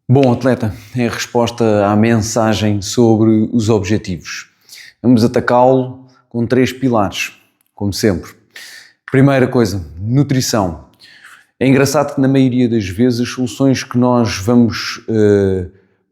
Bom, atleta, é a resposta à mensagem sobre os objetivos. Vamos atacá-lo com 3 pilares, como sempre. Primeira coisa, nutrição. É engraçado que na maioria das vezes as soluções que nós vamos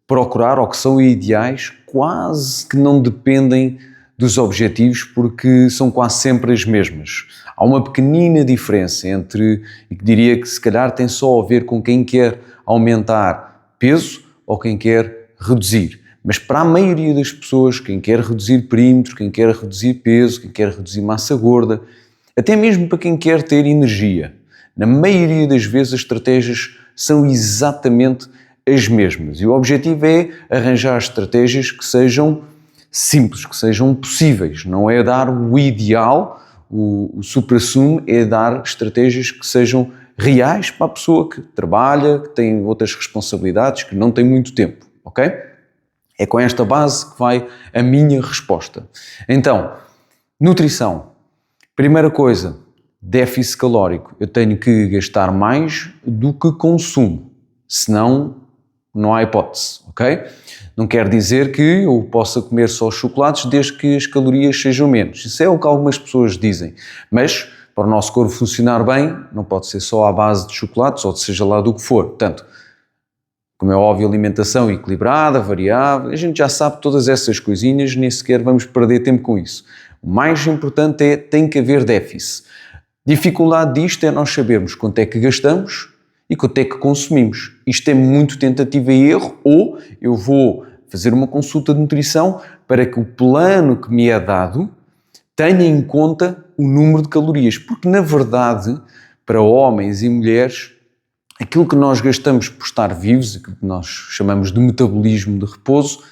procurar ou que são ideais quase que não dependem dos objetivos porque são quase sempre as mesmas. Há uma pequenina diferença entre, e que diria que se calhar tem só a ver com quem quer aumentar peso ou quem quer reduzir. Mas para a maioria das pessoas, quem quer reduzir perímetro, quem quer reduzir peso, quem quer reduzir massa gorda, até mesmo para quem quer ter energia, na maioria das vezes as estratégias são exatamente as mesmas. E o objetivo é arranjar estratégias que sejam simples, que sejam possíveis. Não é dar o ideal, o supra-sumo, é dar estratégias que sejam reais para a pessoa que trabalha, que tem outras responsabilidades, que não tem muito tempo, ok? É com esta base que vai a minha resposta. Então, nutrição. Primeira coisa, déficit calórico. Eu tenho que gastar mais do que consumo, senão não há hipótese, ok? Não quer dizer que eu possa comer só chocolates desde que as calorias sejam menos. Isso é o que algumas pessoas dizem, mas para o nosso corpo funcionar bem, não pode ser só à base de chocolates ou de seja lá do que for. Portanto, como é óbvio, alimentação equilibrada, variável, a gente já sabe todas essas coisinhas, nem sequer vamos perder tempo com isso. O mais importante é, tem que haver déficit. Dificuldade disto é nós sabermos quanto é que gastamos e quanto é que consumimos. Isto é muito tentativa e erro, ou eu vou fazer uma consulta de nutrição para que o plano que me é dado tenha em conta o número de calorias, porque na verdade, para homens e mulheres, aquilo que nós gastamos por estar vivos, aquilo que nós chamamos de metabolismo de repouso,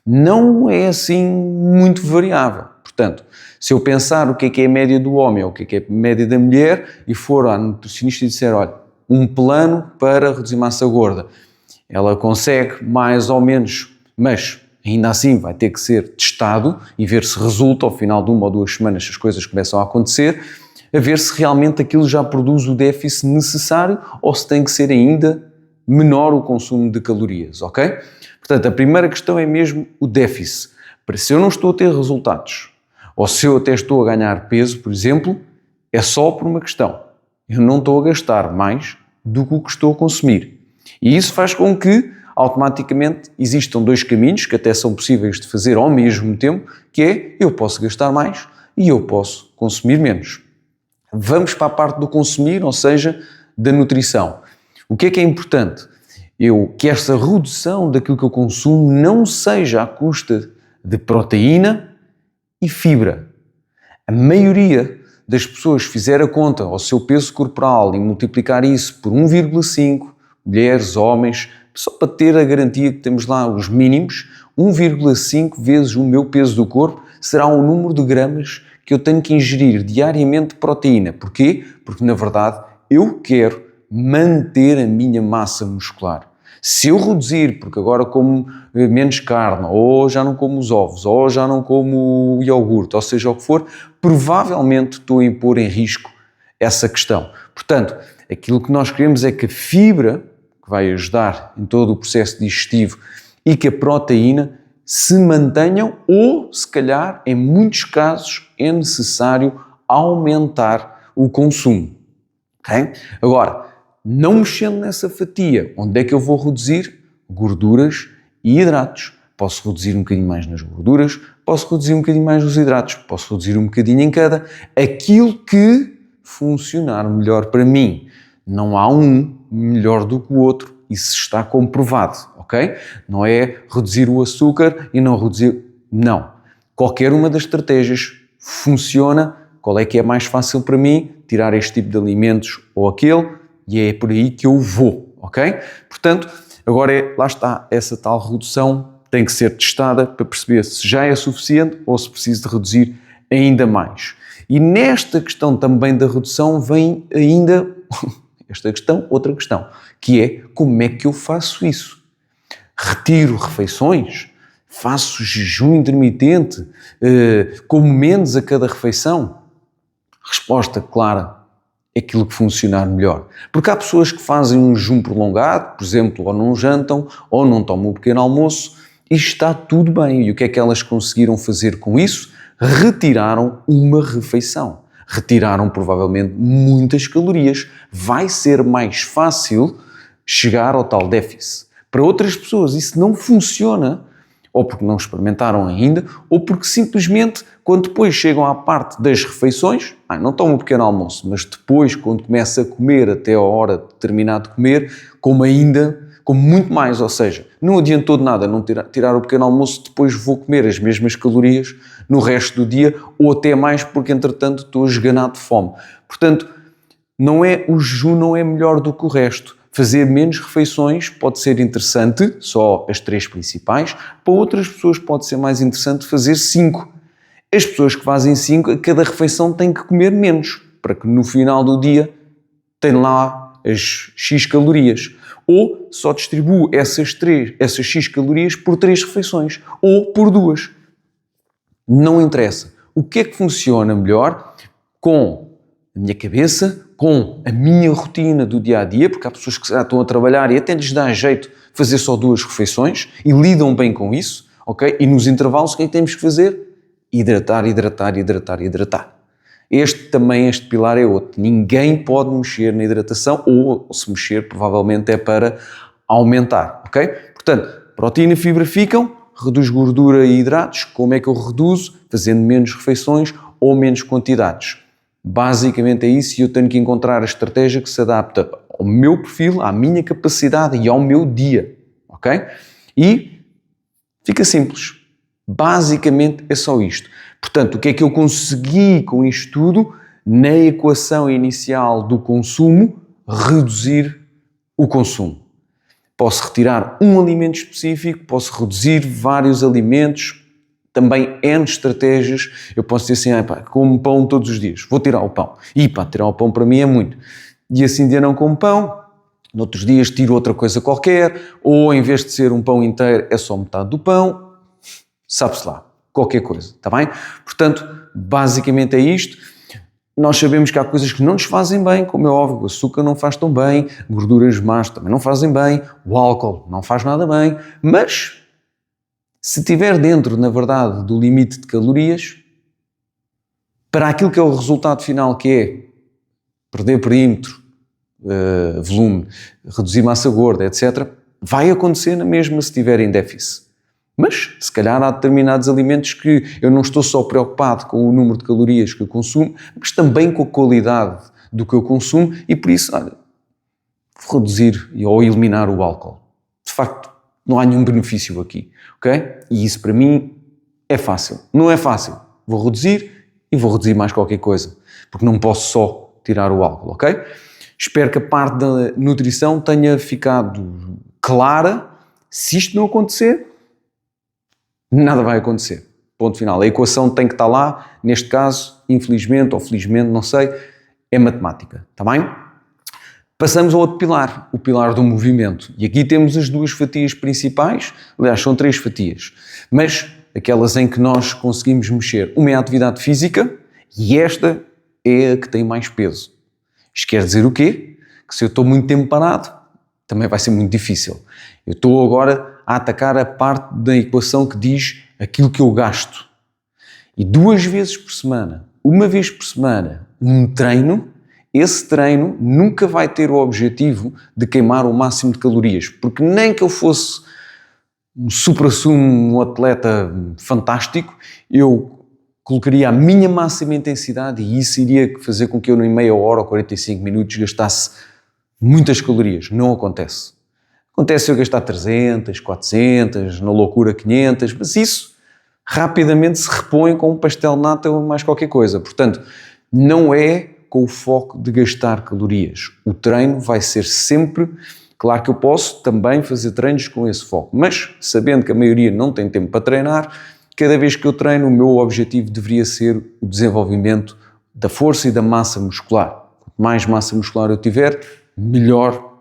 não é assim muito variável. Portanto, se eu pensar o que é a média do homem ou o que é a média da mulher e for à nutricionista e disser, olha, um plano para reduzir massa gorda, ela consegue mais ou menos, mas ainda assim vai ter que ser testado e ver se resulta ao final de 1 ou 2 semanas, se as coisas começam a acontecer, a ver se realmente aquilo já produz o déficit necessário ou se tem que ser ainda menor o consumo de calorias, ok? Portanto, a primeira questão é mesmo o déficit. Para se eu não estou a ter resultados, ou se eu até estou a ganhar peso, por exemplo, é só por uma questão. Eu não estou a gastar mais do que o que estou a consumir. E isso faz com que, automaticamente, existam 2 caminhos que até são possíveis de fazer ao mesmo tempo, que é, eu posso gastar mais e eu posso consumir menos. Vamos para a parte do consumir, ou seja, da nutrição. O que é importante? Que esta redução daquilo que eu consumo não seja à custa de proteína e fibra. A maioria das pessoas fizer a conta ao seu peso corporal e multiplicar isso por 1,5, mulheres, homens, só para ter a garantia que temos lá os mínimos, 1,5 vezes o meu peso do corpo será o número de gramas que eu tenho que ingerir diariamente de proteína. Porquê? Porque, na verdade, eu quero manter a minha massa muscular. Se eu reduzir, porque agora como menos carne, ou já não como os ovos, ou já não como o iogurte, ou seja o que for, provavelmente estou a impor em risco essa questão. Portanto, aquilo que nós queremos é que a fibra, que vai ajudar em todo o processo digestivo, e que a proteína se mantenham ou, se calhar, em muitos casos, é necessário aumentar o consumo. Okay? Agora, não mexendo nessa fatia, onde é que eu vou reduzir? Gorduras e hidratos. Posso reduzir um bocadinho mais nas gorduras, posso reduzir um bocadinho mais nos hidratos, posso reduzir um bocadinho em cada. Aquilo que funcionar melhor para mim. Não há um melhor do que o outro, isso está comprovado, ok? Não é reduzir o açúcar e não reduzir... Não. Qualquer uma das estratégias funciona. Qual é que é mais fácil para mim? Tirar este tipo de alimentos ou aquele, e é por aí que eu vou, ok? Portanto, agora lá está, essa tal redução tem que ser testada para perceber se já é suficiente ou se preciso de reduzir ainda mais. E nesta questão também da redução vem ainda outra questão, que é como é que eu faço isso? Retiro refeições? Faço jejum intermitente? Como menos a cada refeição? Resposta clara aquilo que funcionar melhor. Porque há pessoas que fazem um jejum prolongado, por exemplo, ou não jantam, ou não tomam um pequeno almoço, e está tudo bem. E o que é que elas conseguiram fazer com isso? Retiraram uma refeição. Retiraram provavelmente muitas calorias. Vai ser mais fácil chegar ao tal déficit. Para outras pessoas isso não funciona, ou porque não experimentaram ainda, ou porque simplesmente, quando depois chegam à parte das refeições, não tomam um pequeno almoço, mas depois, quando começa a comer até a hora de terminar de comer, como muito mais, ou seja, não adiantou de nada não tirar o pequeno almoço, depois vou comer as mesmas calorias no resto do dia, ou até mais, porque entretanto estou esganado de fome. Portanto, o jejum não é melhor do que o resto. Fazer menos refeições pode ser interessante, só as 3 principais. Para outras pessoas pode ser mais interessante fazer 5. As pessoas que fazem 5, a cada refeição têm que comer menos, para que no final do dia tenham lá as X calorias. Ou só distribuo essas X calorias por 3 refeições, ou por 2. Não interessa. O que é que funciona melhor com a minha cabeça, com a minha rotina do dia-a-dia, porque há pessoas que já estão a trabalhar e até lhes dá jeito fazer só 2 refeições e lidam bem com isso, ok? E nos intervalos o que é que temos que fazer? Hidratar. Este pilar é outro. Ninguém pode mexer na hidratação, ou se mexer provavelmente é para aumentar, ok? Portanto, proteína e fibra ficam, reduz gordura e hidratos. Como é que eu reduzo? Fazendo menos refeições ou menos quantidades. Basicamente é isso, e eu tenho que encontrar a estratégia que se adapta ao meu perfil, à minha capacidade e ao meu dia, ok? E fica simples. Basicamente é só isto. Portanto, o que é que eu consegui com isto tudo? Na equação inicial do consumo, reduzir o consumo. Posso retirar um alimento específico, posso reduzir vários alimentos, também N estratégias. Eu posso dizer assim, como pão todos os dias, vou tirar o pão. E tirar o pão para mim é muito. E assim dia não como pão, noutros dias tiro outra coisa qualquer, ou em vez de ser um pão inteiro é só metade do pão, sabe-se lá, qualquer coisa, está bem? Portanto, basicamente é isto. Nós sabemos que há coisas que não nos fazem bem, como é óbvio, o açúcar não faz tão bem, gorduras más também não fazem bem, o álcool não faz nada bem, mas se estiver dentro, na verdade, do limite de calorias, para aquilo que é o resultado final, que é perder perímetro, volume, reduzir massa gorda, etc., vai acontecer na mesma se estiver em déficit. Mas, se calhar, há determinados alimentos que eu não estou só preocupado com o número de calorias que eu consumo, mas também com a qualidade do que eu consumo e, por isso, vou reduzir ou eliminar o álcool. De facto, não há nenhum benefício aqui, ok? E isso, para mim, é fácil. Não é fácil. Vou reduzir e vou reduzir mais qualquer coisa, porque não posso só tirar o álcool, ok? Espero que a parte da nutrição tenha ficado clara. Se isto não acontecer, nada vai acontecer. Ponto final. A equação tem que estar lá. Neste caso, infelizmente ou felizmente, não sei, é matemática. Está bem? Passamos ao outro pilar, o pilar do movimento. E aqui temos as 2 fatias principais. Aliás, são 3 fatias. Mas aquelas em que nós conseguimos mexer. Uma é a atividade física e esta é a que tem mais peso. Isto quer dizer o quê? Que se eu estou muito tempo parado, também vai ser muito difícil. Eu estou agora a atacar a parte da equação que diz aquilo que eu gasto. E 2 vezes por semana, 1 vez por semana, um treino, esse treino nunca vai ter o objetivo de queimar o máximo de calorias, porque nem que eu fosse um supra-sumo, um atleta fantástico, eu colocaria a minha máxima intensidade e isso iria fazer com que eu em meia hora ou 45 minutos gastasse muitas calorias. Não acontece. Acontece eu gastar 300, 400, na loucura 500, mas isso rapidamente se repõe com um pastel de nata ou mais qualquer coisa. Portanto, não é com o foco de gastar calorias. O treino vai ser sempre... Claro que eu posso também fazer treinos com esse foco, mas sabendo que a maioria não tem tempo para treinar, cada vez que eu treino, o meu objetivo deveria ser o desenvolvimento da força e da massa muscular. Quanto mais massa muscular eu tiver, melhor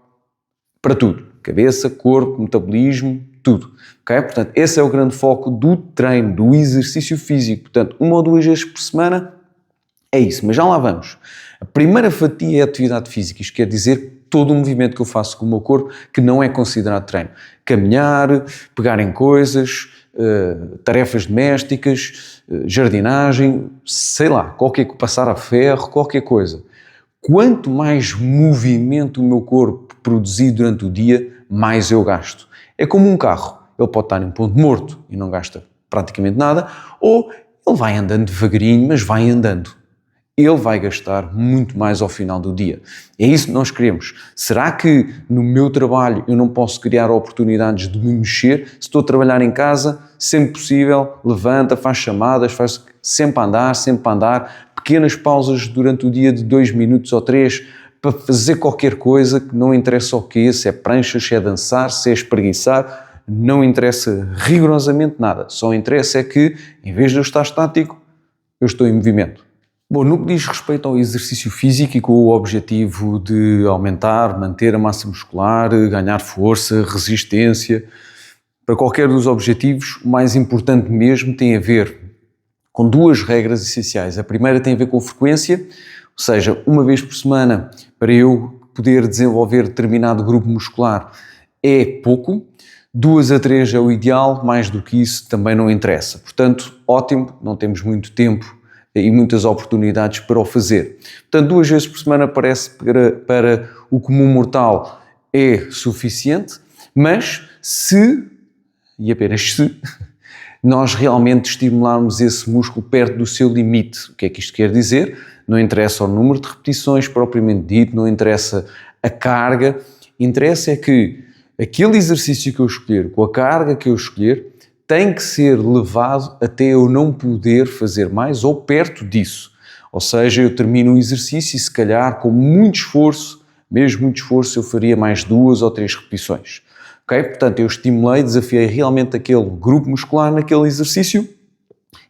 para tudo. Cabeça, corpo, metabolismo, tudo. Okay? Portanto, esse é o grande foco do treino, do exercício físico. Portanto, 1 ou 2 vezes por semana é isso, mas já lá vamos. A primeira fatia é a atividade física, isto quer dizer todo o movimento que eu faço com o meu corpo que não é considerado treino. Caminhar, pegar em coisas, tarefas domésticas, jardinagem, sei lá, passar a ferro, qualquer coisa. Quanto mais movimento o meu corpo produzir durante o dia, mais eu gasto. É como um carro, ele pode estar em ponto morto e não gasta praticamente nada, ou ele vai andando devagarinho, mas vai andando. Ele vai gastar muito mais ao final do dia. É isso que nós queremos. Será que no meu trabalho eu não posso criar oportunidades de me mexer? Se estou a trabalhar em casa, sempre possível, levanta, faz chamadas, faz sempre a andar, pequenas pausas durante o dia de 2 minutos ou 3 para fazer qualquer coisa, que não interessa o quê, se é pranchas, se é dançar, se é espreguiçar, não interessa rigorosamente nada. Só interessa é que, em vez de eu estar estático, eu estou em movimento. Bom, no que diz respeito ao exercício físico e com o objetivo de aumentar, manter a massa muscular, ganhar força, resistência, para qualquer dos objetivos, o mais importante mesmo tem a ver com 2 regras essenciais. A primeira tem a ver com a frequência, ou seja, uma vez por semana para eu poder desenvolver determinado grupo muscular é pouco, 2 a 3 é o ideal, mais do que isso também não interessa. Portanto, ótimo, não temos muito tempo e muitas oportunidades para o fazer. Portanto, 2 vezes por semana parece para o comum mortal é suficiente, mas se, e apenas se, nós realmente estimularmos esse músculo perto do seu limite. O que é que isto quer dizer? Não interessa o número de repetições propriamente dito, não interessa a carga, interessa é que aquele exercício que eu escolher, com a carga que eu escolher, tem que ser levado até eu não poder fazer mais ou perto disso. Ou seja, eu termino o exercício e se calhar com muito esforço, mesmo muito esforço, eu faria mais 2 ou 3 repetições. Okay? Portanto, eu estimulei, desafiei realmente aquele grupo muscular naquele exercício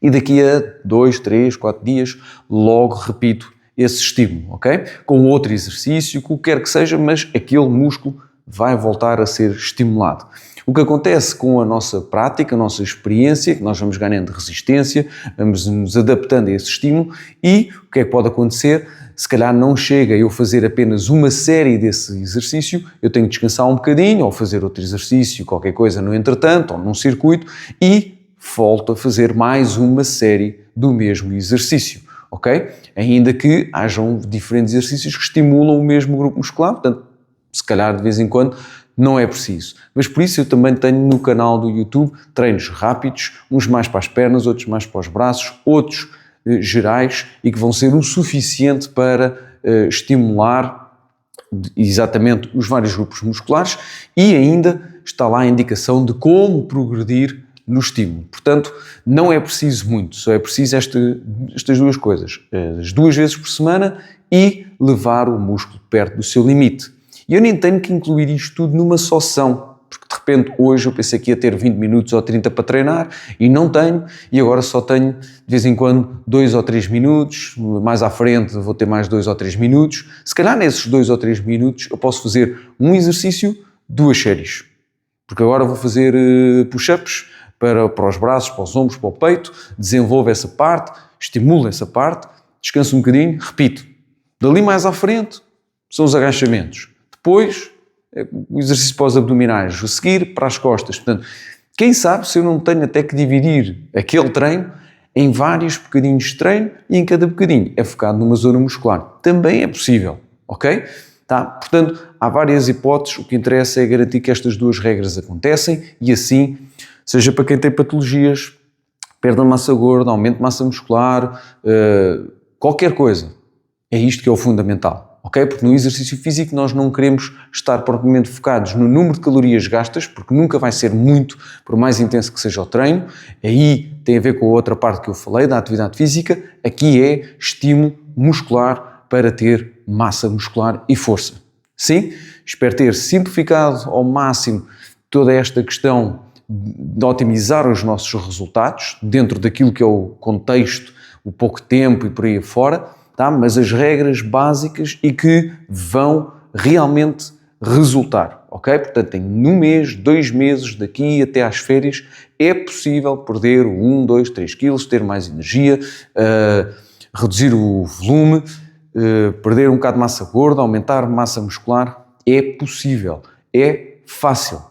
e daqui a 2, 3, 4 dias logo repito esse estímulo, ok? Com outro exercício, o que quer que seja, mas aquele músculo vai voltar a ser estimulado. O que acontece com a nossa prática, a nossa experiência, que nós vamos ganhando resistência, vamos nos adaptando a esse estímulo e o que é que pode acontecer? Se calhar não chega eu fazer apenas uma série desse exercício, eu tenho que descansar um bocadinho ou fazer outro exercício, qualquer coisa no entretanto ou num circuito e volto a fazer mais uma série do mesmo exercício, ok? Ainda que hajam diferentes exercícios que estimulam o mesmo grupo muscular, portanto, se calhar de vez em quando não é preciso. Mas por isso eu também tenho no canal do YouTube treinos rápidos, uns mais para as pernas, outros mais para os braços, outros gerais e que vão ser o suficiente para estimular exatamente os vários grupos musculares e ainda está lá a indicação de como progredir no estímulo. Portanto, não é preciso muito, só é preciso estas 2 coisas, as 2 vezes por semana e levar o músculo perto do seu limite. E eu nem tenho que incluir isto tudo numa só sessão, porque de repente hoje eu pensei que ia ter 20 minutos ou 30 para treinar e não tenho, e agora só tenho de vez em quando 2 ou 3 minutos, mais à frente vou ter mais 2 ou 3 minutos. Se calhar nesses 2 ou 3 minutos eu posso fazer um exercício, 2 séries, porque agora vou fazer push-ups para os braços, para os ombros, para o peito, desenvolvo essa parte, estimulo essa parte, descanso um bocadinho, repito. Dali mais à frente são os agachamentos. Depois, o exercício para os abdominais, a seguir para as costas. Portanto, quem sabe se eu não tenho até que dividir aquele treino em vários bocadinhos de treino e em cada bocadinho é focado numa zona muscular. Também é possível, ok? Tá? Portanto, há várias hipóteses, o que interessa é garantir que estas 2 regras acontecem e assim, seja para quem tem patologias, perda de massa gorda, aumento de massa muscular, qualquer coisa, é isto que é o fundamental. Ok? Porque no exercício físico nós não queremos estar propriamente focados no número de calorias gastas, porque nunca vai ser muito, por mais intenso que seja o treino. Aí tem a ver com a outra parte que eu falei, da atividade física. Aqui é estímulo muscular para ter massa muscular e força. Sim? Espero ter simplificado ao máximo toda esta questão de otimizar os nossos resultados dentro daquilo que é o contexto, o pouco tempo e por aí fora. Tá? Mas as regras básicas e que vão realmente resultar, ok? Portanto, em 1 mês, 2 meses, daqui até às férias, é possível perder 1, 2, 3 quilos, ter mais energia, reduzir o volume, perder um bocado de massa gorda, aumentar massa muscular, é possível, é fácil.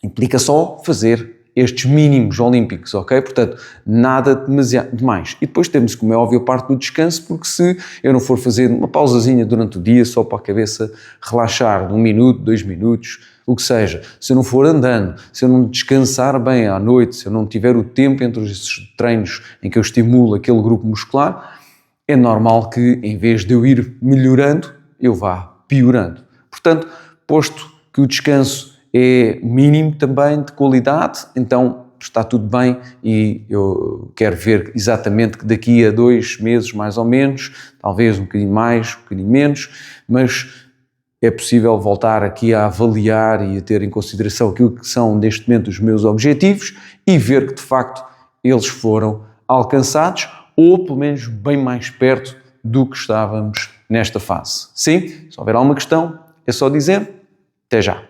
Implica só fazer estes mínimos olímpicos, ok? Portanto, nada demasiado demais. E depois temos, como é óbvio, a parte do descanso, porque se eu não for fazer uma pausazinha durante o dia, só para a cabeça relaxar de 1 minuto, 2 minutos, o que seja, se eu não for andando, se eu não descansar bem à noite, se eu não tiver o tempo entre esses treinos em que eu estimulo aquele grupo muscular, é normal que, em vez de eu ir melhorando, eu vá piorando. Portanto, posto que o descanso é mínimo também, de qualidade, então está tudo bem e eu quero ver exatamente que daqui a 2 meses, mais ou menos, talvez um bocadinho mais, um bocadinho menos, mas é possível voltar aqui a avaliar e a ter em consideração aquilo que são neste momento os meus objetivos e ver que de facto eles foram alcançados ou pelo menos bem mais perto do que estávamos nesta fase. Sim, se houver alguma questão, é só dizer. Até já!